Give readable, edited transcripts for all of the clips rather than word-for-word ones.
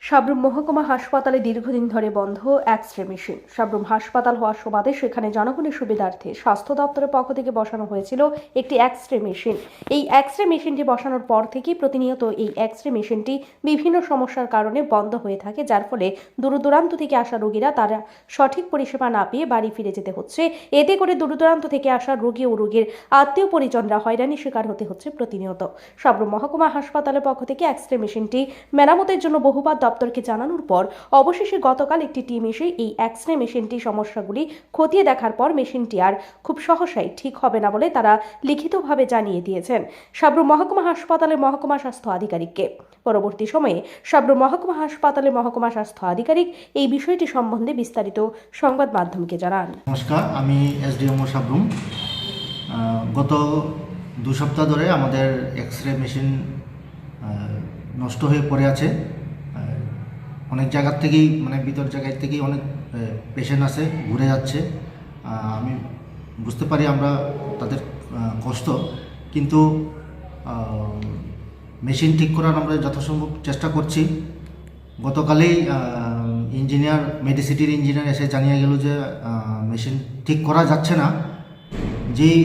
সাব্রুম মহকুমা হাসপাতালে দীর্ঘদিন ধরে বন্ধ এক্স-রে মেশিন। সাব্রুম হাসপাতাল হওয়ার সুবাদে সেখানে জনগণের সুবিধার্থে স্বাস্থ্য দপ্তরের পক্ষ থেকে বসানো হয়েছিল একটি এক্স-রে মেশিন। এই এক্স-রে মেশিনটি বসানোর পর থেকেই প্রতিনিয়ত এই এক্স-রে মেশিনটি বিভিন্ন সমস্যার কারণে বন্ধ হয়ে থাকে, যার ফলে দূরদূরান্ত থেকে আসা রোগীরা তারা সঠিক পরিষেবা না পেয়ে বাড়ি ফিরে যেতে হচ্ছে। এতে করে দূরদূরান্ত থেকে আসা রোগী ও রোগীর আত্মীয় পরিজনরা হয়রানির শিকার হতে হচ্ছে প্রতিনিয়ত। সাব্রুম মহকুমা হাসপাতালের পক্ষ থেকে এক্স-রে মেশিনটি মেরামতের জন্য বহুবার দপ্তরকে জানানোর পর অবশেষে গতকাল একটি টিম এসে এই এক্স-রে মেশিনটি সমস্যাগুলি খতিয়ে দেখার পর মেশিনটি আর খুব সহসাই ঠিক হবে না বলে তারা লিখিতভাবে জানিয়ে দিয়েছেন সাব্রুম মহকুমা হাসপাতালের মহকুমা স্বাস্থ্য আধিকারিককে। পরবর্তী সময়ে সাব্রুম মহকুমা হাসপাতালের মহকুমা স্বাস্থ্য আধিকারিক এই বিষয়টি সম্বন্ধে বিস্তারিত সংবাদ মাধ্যমকে জানান। নমস্কার, আমি এসডিএমও সাব্রুম। গত 2 সপ্তাহ ধরে আমাদের এক্স-রে মেশিন নষ্ট হয়ে পড়ে আছে। অনেক জায়গার থেকেই ভিতর জায়গায় থেকেই অনেক পেশেন্ট আছে, ঘুরে যাচ্ছে। আমি বুঝতে পারি আমরা তাদের কষ্ট, কিন্তু মেশিন ঠিক করার আমরা যথাসম্ভব চেষ্টা করছি। গতকালেই ইঞ্জিনিয়ার, মেডিসিটির ইঞ্জিনিয়ার এসে জানিয়ে গেল যে মেশিন ঠিক করা যাচ্ছে না। যেই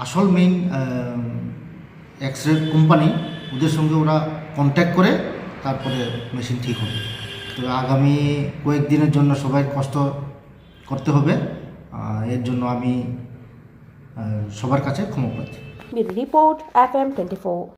আসল মেইন এক্স-রে কোম্পানি, ওদের সঙ্গে ওরা কন্ট্যাক্ট করে তারপরে মেশিন ঠিক হবে। তো আগামী কয়েকদিনের জন্য সবাই কষ্ট করতে হবে। এর জন্য আমি সবার কাছে ক্ষমা প্রার্থী। Report FM 24।